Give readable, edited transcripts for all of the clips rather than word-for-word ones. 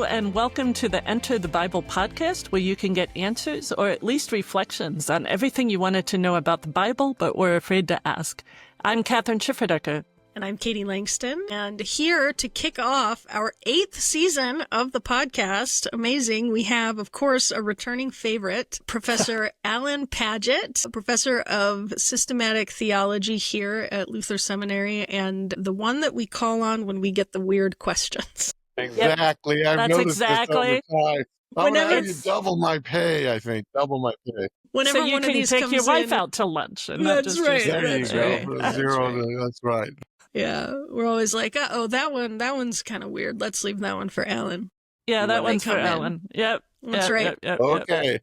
and welcome to the Enter the Bible podcast, where you can get answers or at least reflections on everything you wanted to know about the Bible but were afraid to ask. I'm Kathryn Schifferdecker. And I'm Katie Langston, and here to kick off our 8th season of the podcast, amazing, we have, of course, a returning favorite, Professor Alan Padgett, a professor of systematic theology here at Luther Seminary, and the one that we call on when we get the weird questions. Exactly. Yep. I've noticed exactly. this all the time. I'm going to have you double my pay, I think. Double my pay. Whenever so you one can of these take comes your wife in, out to lunch. And that's right. There you go. Right. From That's zero right. to, that's right. Yeah, we're always like, that one's kind of weird. Let's leave that one for Alan. Yeah, that When they one's for come in. Alan. Yep. That's right. Yep. Okay.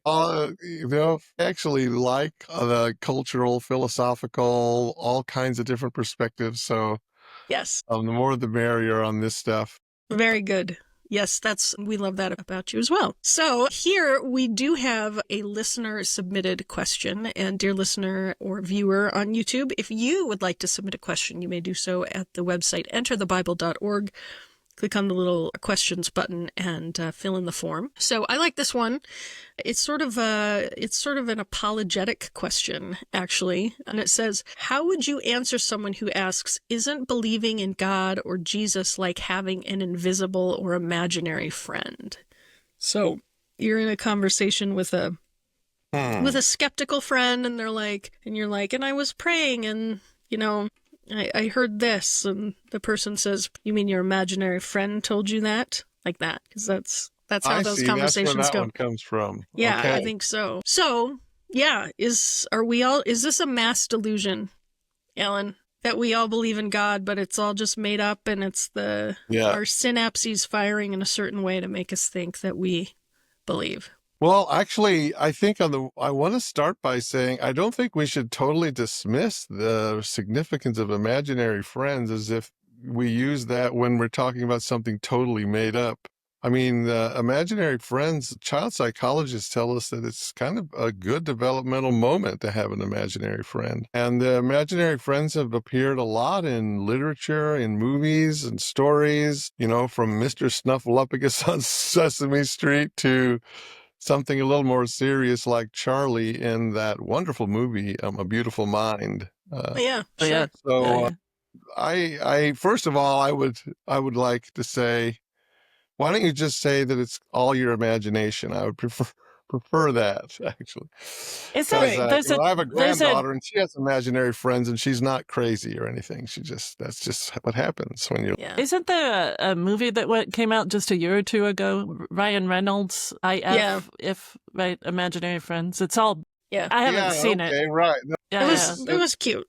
Actually like the cultural, philosophical, all kinds of different perspectives. So Yes. the more the merrier on this stuff. Very good. Yes, we love that about you as well. So here we do have a listener submitted question. And dear listener or viewer on YouTube, if you would like to submit a question, you may do so at the website enterthebible.org. Click on the little questions button and fill in the form. So I like this one. It's sort of an apologetic question, actually. And it says, how would you answer someone who asks, isn't believing in God or Jesus like having an invisible or imaginary friend? So you're in a conversation with a skeptical friend, and you're like, and I was praying, and I heard this, and the person says, you mean your imaginary friend told you that? Like that, because that's how those conversations that's where that go. one comes from. Yeah, okay. I think so. So, yeah, is this a mass delusion, Alan, that we all believe in God, but it's all just made up, and it's our synapses firing in a certain way to make us think that we believe? Well, actually, I think I want to start by saying I don't think we should totally dismiss the significance of imaginary friends as if we use that when we're talking about something totally made up. I mean, imaginary friends, child psychologists tell us that it's kind of a good developmental moment to have an imaginary friend. And the imaginary friends have appeared a lot in literature, in movies and stories, from Mr. Snuffleupagus on Sesame Street to something a little more serious like Charlie in that wonderful movie, A Beautiful Mind. Yeah, sure. So I first of all, I would like to say, why don't you just say that it's all your imagination? I would prefer that, actually. It's right. I have a granddaughter, and she has imaginary friends, and she's not crazy or anything. That's just what happens when you're... Yeah. Isn't there a movie that came out just a year or two ago? Ryan Reynolds, right? Imaginary Friends. It's all... Yeah. I haven't seen it. Okay, right. No, it was cute.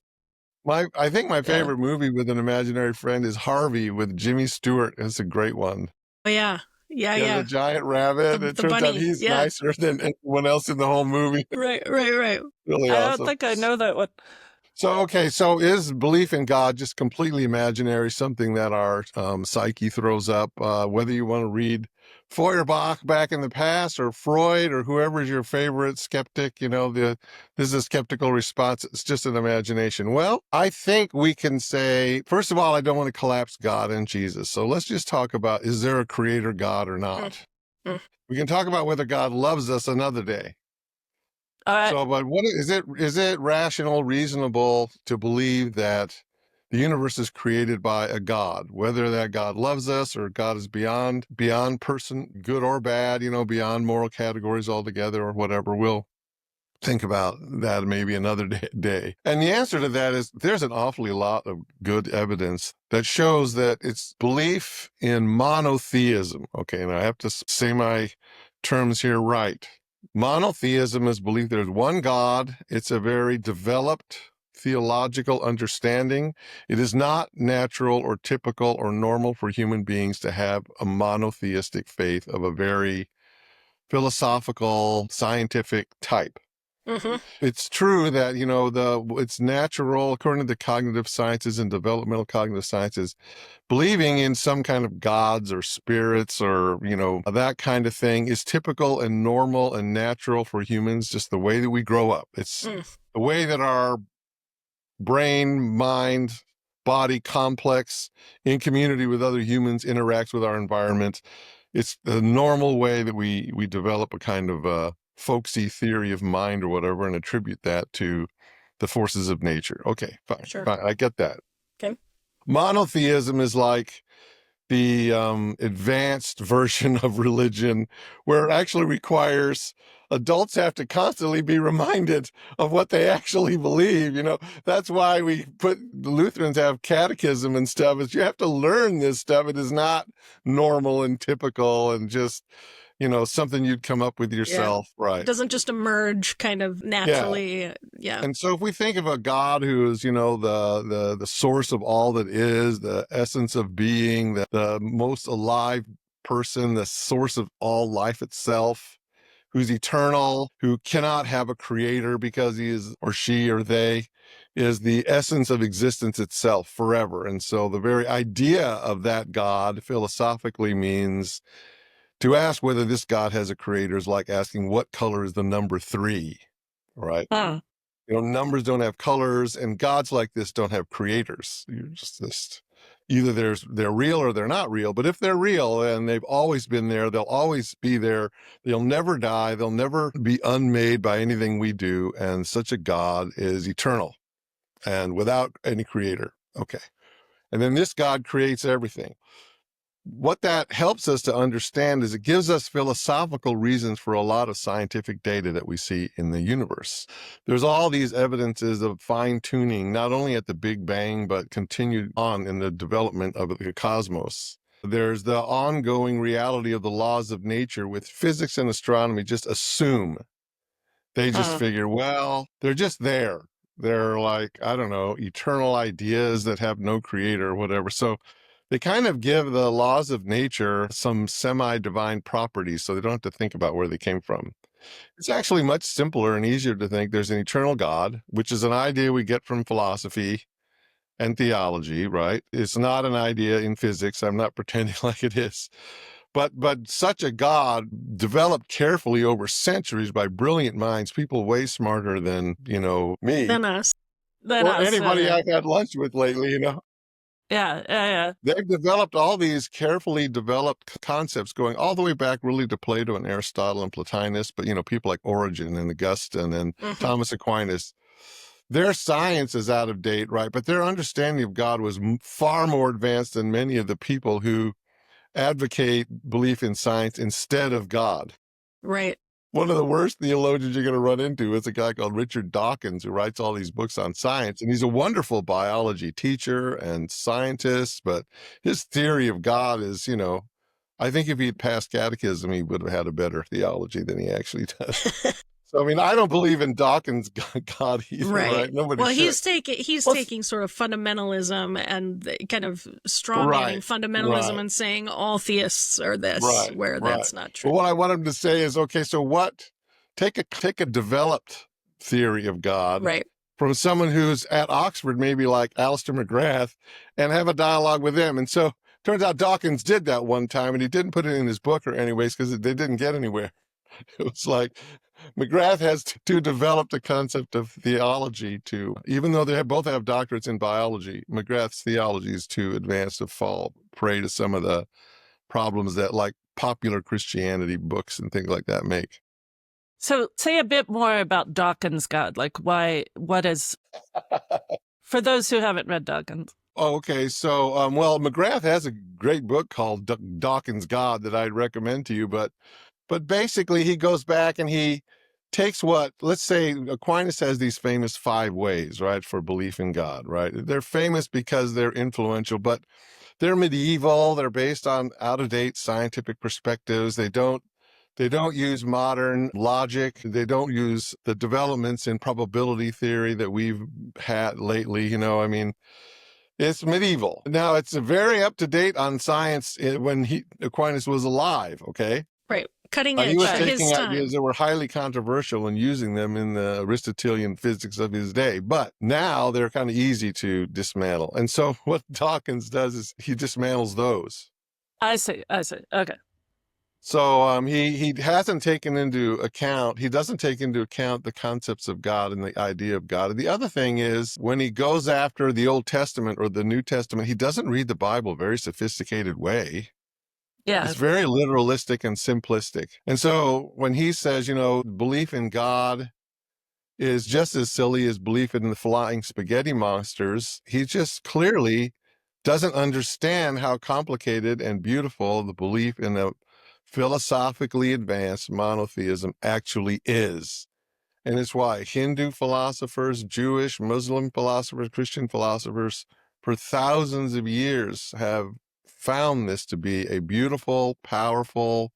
I think my favorite movie with an imaginary friend is Harvey with Jimmy Stewart. It's a great one. Oh, yeah. Yeah. The giant rabbit. It turns out he's nicer than anyone else in the whole movie. Right. Really I awesome. don't think I know that one. So is belief in God just completely imaginary, something that our psyche throws up? Whether you want to read Feuerbach back in the past or Freud or whoever's your favorite skeptic, this is a skeptical response. It's just an imagination. Well, I think we can say, first of all, I don't want to collapse God and Jesus. So let's just talk about, is there a creator God or not? We can talk about whether God loves us another day. All right. So, but what is it rational, reasonable to believe that the universe is created by a God, whether that God loves us or God is beyond person, good or bad, beyond moral categories altogether or whatever? We'll think about that maybe another day. And the answer to that is there's an awfully lot of good evidence that shows that it's belief in monotheism. Okay, and I have to say my terms here right. Monotheism is belief there's one God. It's a very developed theological understanding. It is not natural or typical or normal for human beings to have a monotheistic faith of a very philosophical, scientific type. Mm-hmm. It's true that, it's natural, according to the cognitive sciences and developmental cognitive sciences, believing in some kind of gods or spirits or, that kind of thing is typical and normal and natural for humans, just the way that we grow up. It's the way that our brain, mind, body complex in community with other humans interacts with our environment It's the normal way that we develop a kind of folksy theory of mind or whatever and attribute that to the forces of nature. Okay, fine, Sure. fine. I get that. Okay. Monotheism is like the advanced version of religion, where it actually requires adults have to constantly be reminded of what they actually believe. That's why the Lutherans have catechism and stuff, is you have to learn this stuff. It is not normal and typical and just, something you'd come up with yourself. It Right. doesn't just emerge kind of naturally. Yeah. And so if we think of a God who is, the source of all that is, the essence of being, the most alive person, the source of all life itself, who's eternal, who cannot have a creator because he is, or she, or they is the essence of existence itself forever. And so the very idea of that God philosophically means to ask whether this God has a creator is like asking what color is the number 3, right? Numbers don't have colors, and gods like this don't have creators. You're just either they're real or they're not real. But if they're real and they've always been there, they'll always be there. They'll never die. They'll never be unmade by anything we do. And such a God is eternal and without any creator. Okay. And then this God creates everything. What that helps us to understand is it gives us philosophical reasons for a lot of scientific data that we see in the universe. There's all these evidences of fine-tuning, not only at the Big Bang, but continued on in the development of the cosmos. There's the ongoing reality of the laws of nature, with physics and astronomy just assume. They just figure, well, they're just there. They're like, I don't know, eternal ideas that have no creator or whatever. So they kind of give the laws of nature some semi-divine properties, so they don't have to think about where they came from. It's actually much simpler and easier to think there's an eternal God, which is an idea we get from philosophy and theology, right? It's not an idea in physics. I'm not pretending like it is. But such a God developed carefully over centuries by brilliant minds, people way smarter than, me. Than us. Than or us, anybody I've had lunch with lately, Yeah. They've developed all these carefully developed concepts going all the way back really to Plato and Aristotle and Plotinus, but, people like Origen and Augustine and Thomas Aquinas. Their science is out of date, right? But their understanding of God was far more advanced than many of the people who advocate belief in science instead of God. Right. One of the worst theologians you're going to run into is a guy called Richard Dawkins, who writes all these books on science. And he's a wonderful biology teacher and scientist, but his theory of God is, I think if he'd passed catechism, he would have had a better theology than he actually does. So, I don't believe in Dawkins' God either, right? Nobody well, should. he's taking sort of fundamentalism and kind of strong-manning fundamentalism and saying all theists are this, where that's not true. But what I want him to say is, okay, so take a developed theory of God from someone who's at Oxford, maybe like Alistair McGrath, and have a dialogue with them. And so turns out Dawkins did that one time, and he didn't put it in his book or anyways because they didn't get anywhere. It was like McGrath has to develop the concept of theology even though they both have doctorates in biology, McGrath's theology is too advanced to fall prey to some of the problems that like popular Christianity books and things like that make. So say a bit more about Dawkins' God, like what is, for those who haven't read Dawkins. Oh, okay. So, McGrath has a great book called Dawkins' God that I'd recommend to you, but basically he goes back and he takes let's say Aquinas has these famous 5 ways, right, for belief in God, right? They're famous because they're influential, but they're medieval. They're based on out-of-date scientific perspectives. They don't use modern logic. They don't use the developments in probability theory that we've had lately. It's medieval. Now, it's very up-to-date on science when Aquinas was alive, okay? Right. Cutting edge He was for his taking time. ideas that were highly controversial and using them in the Aristotelian physics of his day. But now they're kind of easy to dismantle. And so what Dawkins does is he dismantles those. I see. Okay. So he doesn't take into account the concepts of God and the idea of God. And the other thing is when he goes after the Old Testament or the New Testament, he doesn't read the Bible a very sophisticated way. Yeah. It's very literalistic and simplistic. And so when he says, belief in God is just as silly as belief in the flying spaghetti monsters, he just clearly doesn't understand how complicated and beautiful the belief in a philosophically advanced monotheism actually is. And it's why Hindu philosophers, Jewish, Muslim philosophers, Christian philosophers, for thousands of years have found this to be a beautiful, powerful,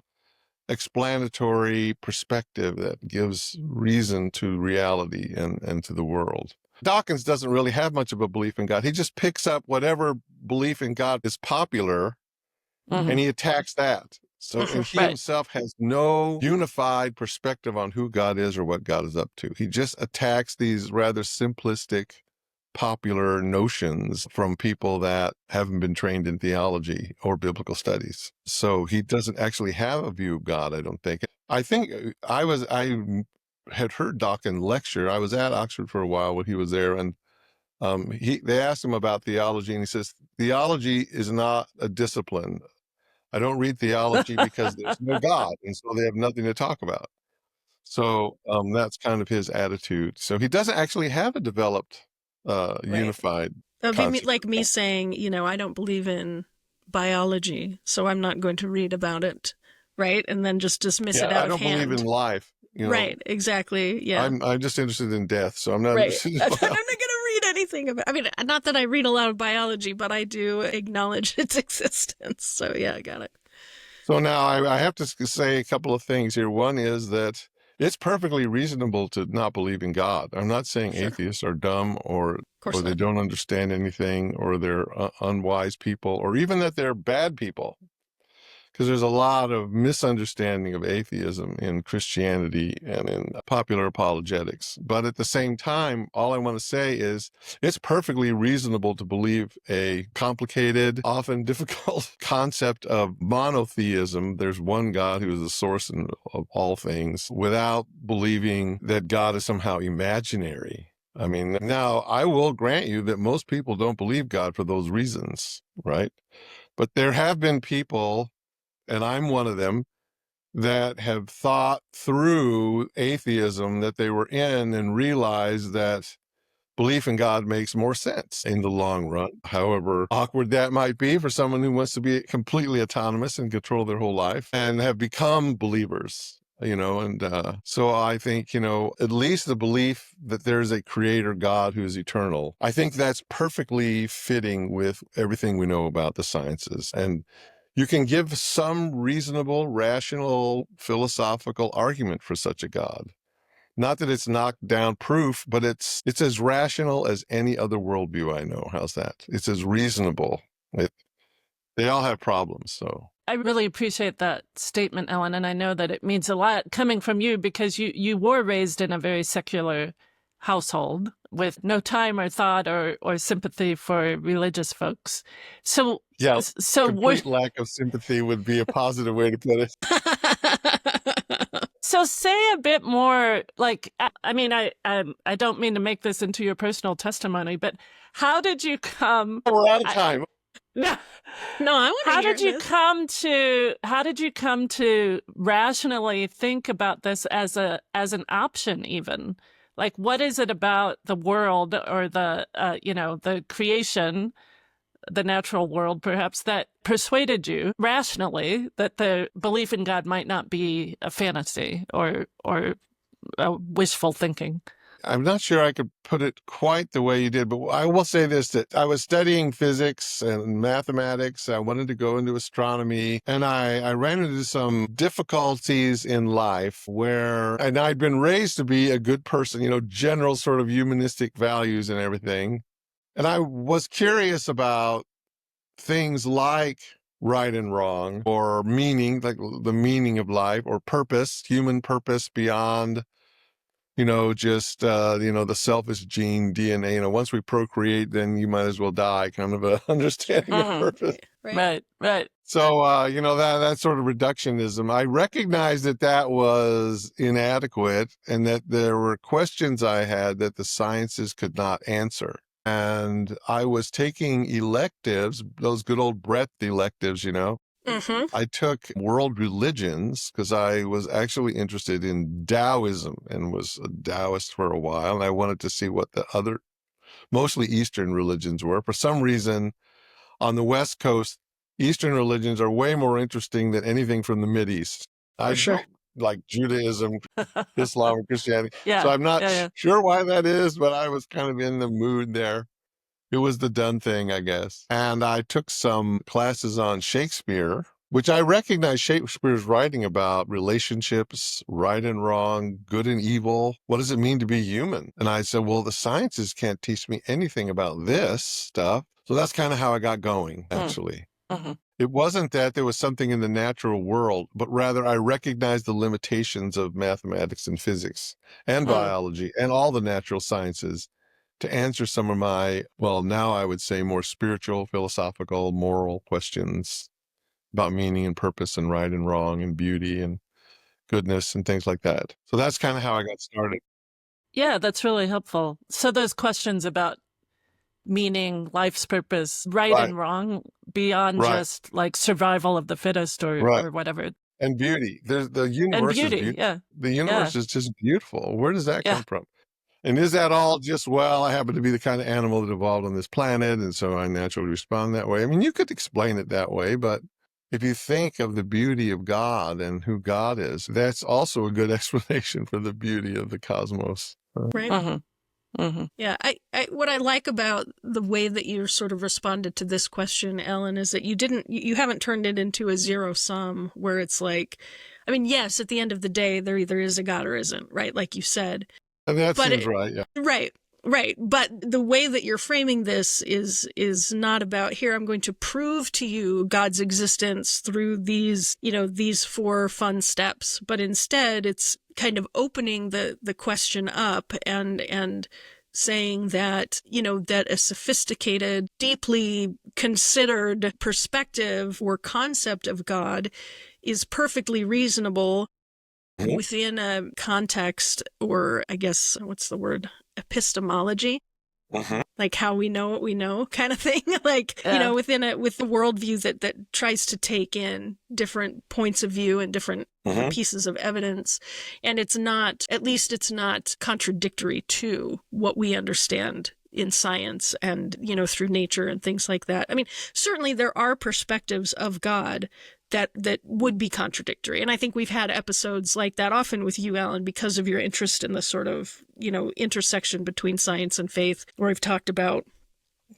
explanatory perspective that gives reason to reality and to the world. Dawkins doesn't really have much of a belief in God. He just picks up whatever belief in God is popular and he attacks that. So, and he Right. himself has no unified perspective on who God is or what God is up to. He just attacks these rather simplistic, popular notions from people that haven't been trained in theology or biblical studies. So he doesn't actually have a view of God, I don't think. I think I had heard Dawkins lecture. I was at Oxford for a while when he was there, and they asked him about theology, and he says, theology is not a discipline. I don't read theology because there's no God, and so they have nothing to talk about. So that's kind of his attitude. So he doesn't actually have a developed, unified That would be concept. like me saying, I don't believe in biology, so I'm not going to read about it, right? And then just dismiss it out I don't of hand. believe in life. Right, exactly. Yeah. I'm just interested in death, so I'm not Right. interested in I'm not going to read anything about. I mean, not that I read a lot of biology, but I do acknowledge its existence. So yeah, I got it. So now I have to say a couple of things here. One is that it's perfectly reasonable to not believe in God. I'm not saying atheists are dumb or they don't understand anything or they're unwise people or even that they're bad people. Because there's a lot of misunderstanding of atheism in Christianity and in popular apologetics. But at the same time, all I want to say is it's perfectly reasonable to believe a complicated, often difficult concept of monotheism. There's one God who is the source of all things without believing that God is somehow imaginary. I mean, now I will grant you that most people don't believe God for those reasons, right? But there have been people, and I'm one of them, that have thought through atheism that they were in and realized that belief in God makes more sense in the long run. However awkward that might be for someone who wants to be completely autonomous and control their whole life and have become believers. So I think, at least the belief that there's a creator God who is eternal, I think that's perfectly fitting with everything we know about the sciences. And you can give some reasonable, rational, philosophical argument for such a God. Not that it's knocked down proof, but it's as rational as any other worldview I know. How's that? It's as reasonable. They all have problems, so. I really appreciate that statement, Alan, and I know that it means a lot coming from you because you were raised in a very secular household with no time or thought or sympathy for religious folks. So yeah, complete lack of sympathy would be a positive way to put it. So say a bit more, like, I mean, I don't mean to make this into your personal testimony, but how did you come? We're out of time. No, I want to How hear did you this. How did you come to rationally think about this as an option even? Like, what is it about the world or the creation, the natural world perhaps, that persuaded you rationally that the belief in God might not be a fantasy or a wishful thinking? I'm not sure I could put it quite the way you did, but I will say this, that I was studying physics and mathematics. I wanted to go into astronomy, and I ran into some difficulties in life and I'd been raised to be a good person, general sort of humanistic values and everything. And I was curious about things like right and wrong or meaning, like the meaning of life or purpose, human purpose beyond the selfish gene DNA, once we procreate, then you might as well die, kind of a understanding of purpose. Right. So, that sort of reductionism, I recognized that was inadequate and that there were questions I had that the sciences could not answer. And I was taking electives, those good old breadth electives, Mm-hmm. I took world religions because I was actually interested in Taoism and was a Taoist for a while. And I wanted to see what the other, mostly Eastern religions were. For some reason, on the West Coast, Eastern religions are way more interesting than anything from the Mideast. I For sure. don't like Judaism, Islam, and Christianity. So Yeah. I'm not Yeah. sure why that is, but I was kind of in the mood there. It was the done thing, I guess. And I took some classes on Shakespeare, which I recognize Shakespeare's writing about relationships, right and wrong, good and evil. What does it mean to be human? And I said, well, the sciences can't teach me anything about this stuff. So that's kind of how I got going, actually. Mm-hmm. It wasn't that there was something in the natural world, but rather I recognized the limitations of mathematics and physics and biology and all the natural sciences to answer some of my, well, now I would say more spiritual, philosophical, moral questions about meaning and purpose and right and wrong and beauty and goodness and things like that. So that's kind of how I got started. Yeah, that's really helpful. So those questions about meaning, life's purpose, right Right. and wrong, beyond Right. just like survival of the fittest or Right. whatever. And beauty. There's the And universe is beauty, beautiful. yeah. The universe is just beautiful. Where does that Yeah. come from? And is that all just, well, I happen to be the kind of animal that evolved on this planet, and so I naturally respond that way? I mean, you could explain it that way, but if you think of the beauty of God and who God is, that's also a good explanation for the beauty of the cosmos. Right. Mm-hmm. Mm-hmm. Yeah. What I like about the way that you sort of responded to this question, Ellen, is that you haven't turned it into a zero sum where it's like, I mean, yes, at the end of the day, there either is a God or isn't, right? Like you said. And that seems right, yeah. Right. Right. But the way that you're framing this is not about, here, I'm going to prove to you God's existence through these 4 fun steps. But instead, it's kind of opening the question up and saying that, that a sophisticated, deeply considered perspective or concept of God is perfectly reasonable within a context, or I guess, what's the word? Epistemology. Like how we know what we know kind of thing. Like, with the worldview that tries to take in different points of view and different pieces of evidence. And it's not contradictory to what we understand in science and, through nature and things like that. I mean, certainly there are perspectives of God that would be contradictory. And I think we've had episodes like that often with you, Alan, because of your interest in the sort of, intersection between science and faith, where we've talked about,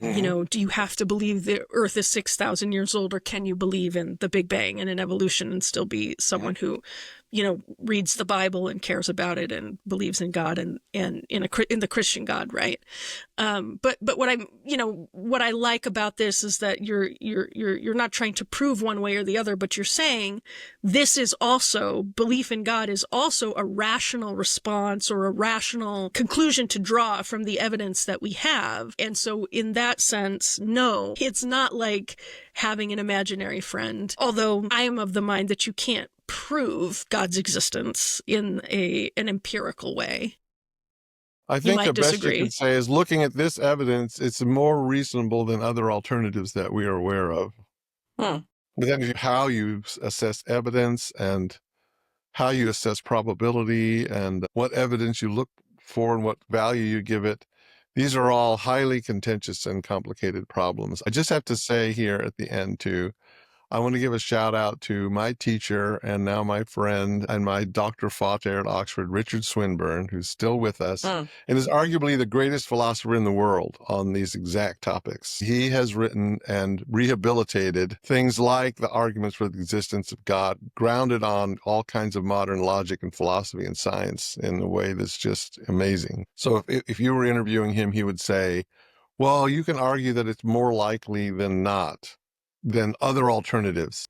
do you have to believe the Earth is 6,000 years old, or can you believe in the Big Bang and in evolution and still be someone who, reads the Bible and cares about it and believes in God and in the Christian God, right? But what I like about this is that you're not trying to prove one way or the other, but you're saying belief in God is also a rational response or a rational conclusion to draw from the evidence that we have. And so in that sense, no, it's not like having an imaginary friend, although I am of the mind that you can't prove God's existence in an empirical way. I think the best you can say is, looking at this evidence, it's more reasonable than other alternatives that we are aware of. But then how you assess evidence and how you assess probability and what evidence you look for and what value you give it, these are all highly contentious and complicated problems. I just have to say here at the end, too, I want to give a shout out to my teacher and now my friend and my Dr. Fater at Oxford, Richard Swinburne, who's still with us and is arguably the greatest philosopher in the world on these exact topics. He has written and rehabilitated things like the arguments for the existence of God, grounded on all kinds of modern logic and philosophy and science in a way that's just amazing. So if you were interviewing him, he would say, well, you can argue that it's more likely than not, than other alternatives,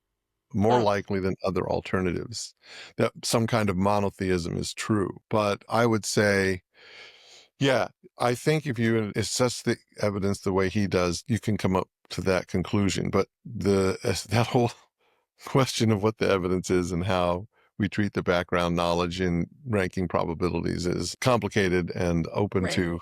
more likely than other alternatives, that some kind of monotheism is true. But I would say, yeah, I think if you assess the evidence the way he does, you can come up to that conclusion. But that whole question of what the evidence is and how we treat the background knowledge in ranking probabilities is complicated and open to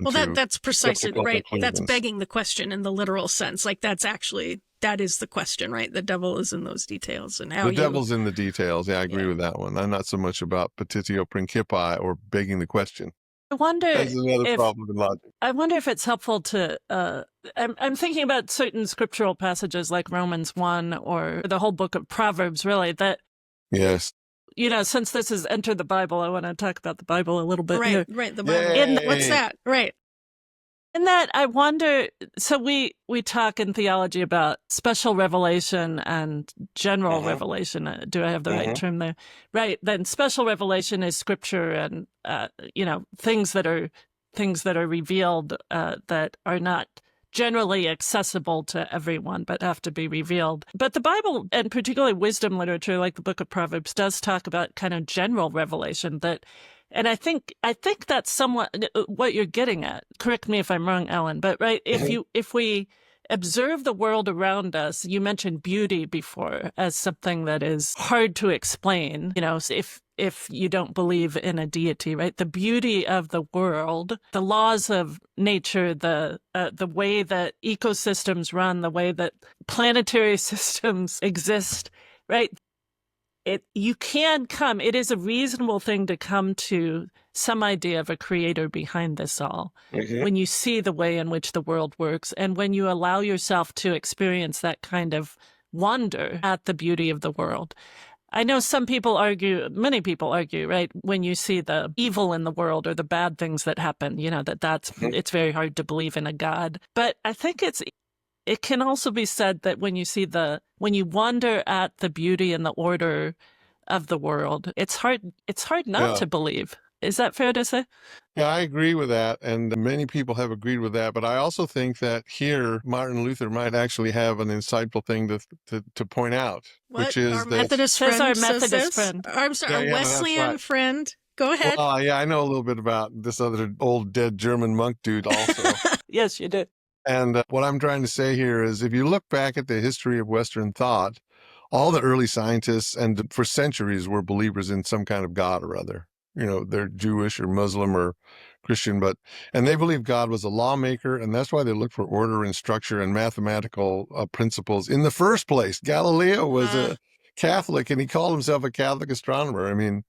Well, to that's precisely biblical right. That's conclusions. begging the question in the literal sense. Like that is the question, right? The devil is in those details and how The devil's in the details. Yeah, I agree Yeah. with that one. I'm not so much about petitio principii or begging the question. I wonder That's another if problem in logic. I wonder if it's helpful to. I'm thinking about certain scriptural passages like Romans 1 or the whole book of Proverbs. Really, that Yes. since this has entered the Bible, I want to talk about the Bible a little bit Right, here. right. The Bible. Yay! What's that? Right. In that, I wonder. So we talk in theology about special revelation and general revelation. Do I have the right term there? Right. Then special revelation is scripture and things that are revealed that are not generally accessible to everyone, but have to be revealed. But the Bible, and particularly wisdom literature, like the book of Proverbs, does talk about kind of general revelation that. And I think that's somewhat what you're getting at. Correct me if I'm wrong, Alan. But right, if we observe the world around us, you mentioned beauty before as something that is hard to explain. If you don't believe in a deity, right? The beauty of the world, the laws of nature, the way that ecosystems run, the way that planetary systems exist, right? It is a reasonable thing to come to some idea of a creator behind this all when you see the way in which the world works and when you allow yourself to experience that kind of wonder at the beauty of the world. I know many people argue, right, when you see the evil in the world or the bad things that happen, it's very hard to believe in a God. But I think it can also be said that when you wonder at the beauty and the order of the world, it's hard not to believe. Is that fair to say? Yeah, I agree with that. And many people have agreed with that. But I also think that here, Martin Luther might actually have an insightful thing to point out, which is our that... Methodist Says friend our says Methodist this? friend. I'm sorry, Yeah, our yeah, that's Wesleyan right. friend. Go ahead. Well, yeah, I know a little bit about this other old dead German monk dude also. Yes, you do. And what I'm trying to say here is if you look back at the history of Western thought, all the early scientists and for centuries were believers in some kind of God or other. They're Jewish or Muslim or Christian, and they believed God was a lawmaker, and that's why they looked for order and structure and mathematical principles in the first place. Galileo was a Catholic, and he called himself a Catholic astronomer. I mean,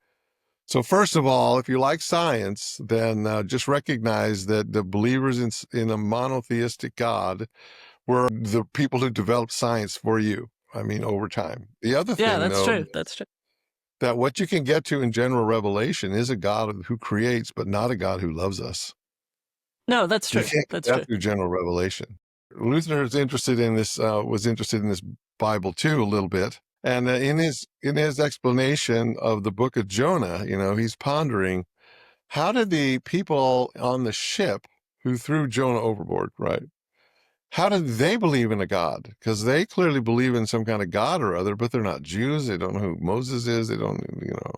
so first of all, if you like science, then just recognize that the believers in a monotheistic God were the people who developed science for you. I mean, over time. The other thing, That's though, true. That's true. that what you can get to in general revelation is a God who creates, but not a God who loves us. No, that's true. You can't get that through general revelation. Luther is interested in this, was interested in this Bible too a little bit. And in his explanation of the book of Jonah, he's pondering, how did the people on the ship who threw Jonah overboard, right? How did they believe in a God? Because they clearly believe in some kind of God or other, but they're not Jews. They don't know who Moses is. They don't,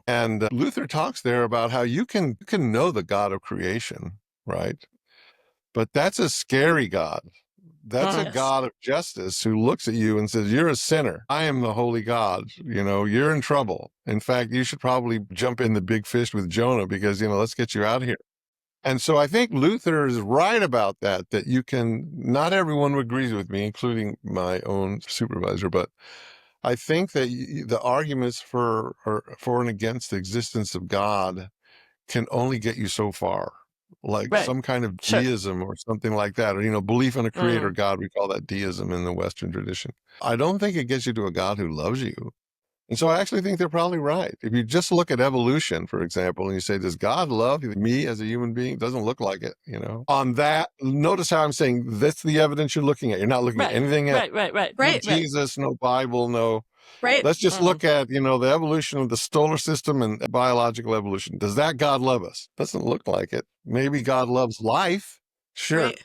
And Luther talks there about how you can know the God of creation, right? But that's a scary God. That's a God of justice who looks at you and says, you're a sinner. I am the holy God. You're in trouble. In fact, you should probably jump in the big fish with Jonah because, let's get you out of here. And so I think Luther is right about that not everyone agrees with me, including my own supervisor, but I think that the arguments for and against the existence of God can only get you so far. Like some kind of deism or something like that, or, belief in a creator God, we call that deism in the Western tradition. I don't think it gets you to a God who loves you. And so I actually think they're probably right. If you just look at evolution, for example, and you say, does God love me as a human being? It doesn't look like it, On that, notice how I'm saying that's the evidence you're looking at. You're not looking at anything else. Right. No Jesus, no Bible, no... Right. Let's just look at, the evolution of the solar system and biological evolution. Does that God love us? Doesn't look like it. Maybe God loves life. Sure. Right.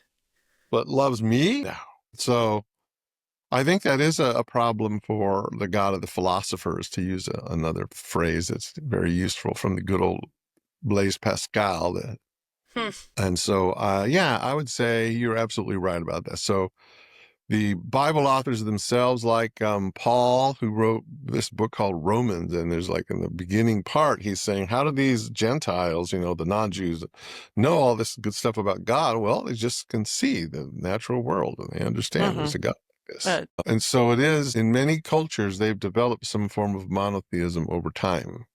But loves me? No. So I think that is a problem for the God of the philosophers, to use another phrase that's very useful from the good old Blaise Pascal. And so, I would say you're absolutely right about that. So the Bible authors themselves, like Paul, who wrote this book called Romans, and there's like in the beginning part, he's saying, how do these Gentiles, the non-Jews, know all this good stuff about God? Well, they just can see the natural world and they understand there's a God like this. And so it is, in many cultures, they've developed some form of monotheism over time.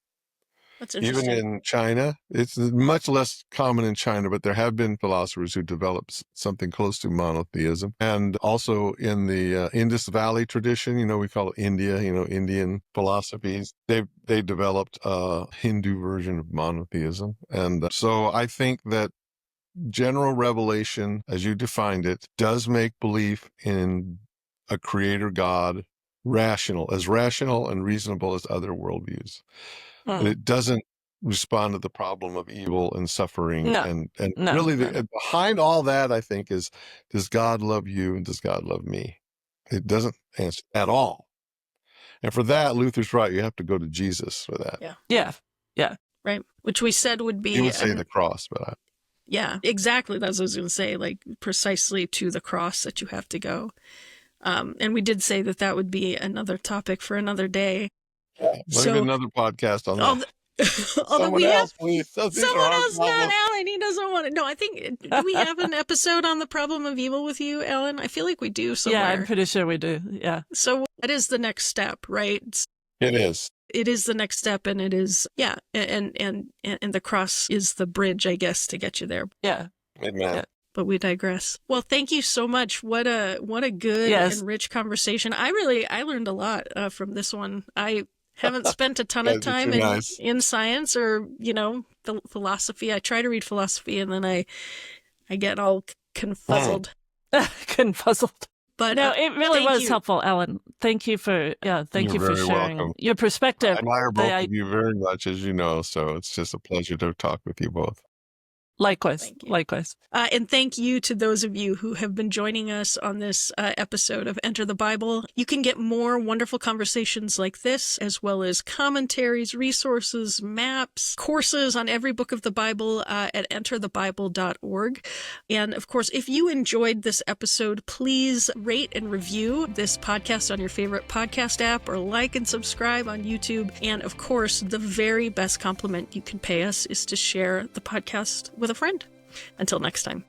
That's interesting. Even in China, it's much less common in China, but there have been philosophers who developed something close to monotheism. And also in the Indus Valley tradition, we call it India, Indian philosophies, they developed a Hindu version of monotheism. And so I think that general revelation, as you defined it, does make belief in a creator God rational and reasonable as other worldviews. And it doesn't respond to the problem of evil and suffering. And really behind all that, I think, is, does God love you and does God love me? It doesn't answer at all. And for that, Luther's right. You have to go to Jesus for that. Yeah. Right. Which we said would be... He would say the cross, but yeah, exactly. That's what I was going to say, like precisely to the cross that you have to go. And we did say that would be another topic for another day. Maybe another podcast on that. Although we have please. Someone else, not Alan. He doesn't want to. No, I think, do we have an episode on the problem of evil with you, Alan? I feel like we do somewhere. Yeah, I'm pretty sure we do. Yeah. So that is the next step, right? It is. It is the next step, and it is, and the cross is the bridge, I guess, to get you there. Yeah. Amen. Yeah. But we digress. Well, thank you so much. What a good and rich conversation. I learned a lot from this one. I haven't spent a ton of time in science or, philosophy. I try to read philosophy and then I get all confuzzled. Confuzzled. But no, it really was helpful, Alan. Thank you for thank you for sharing welcome. Your perspective. I admire both of you very much, as you know, so it's just a pleasure to talk with you both. Likewise. And thank you to those of you who have been joining us on this episode of Enter the Bible. You can get more wonderful conversations like this, as well as commentaries, resources, maps, courses on every book of the Bible at enterthebible.org. And of course, if you enjoyed this episode, please rate and review this podcast on your favorite podcast app, or like and subscribe on YouTube. And of course, the very best compliment you can pay us is to share the podcast with a friend. Until next time.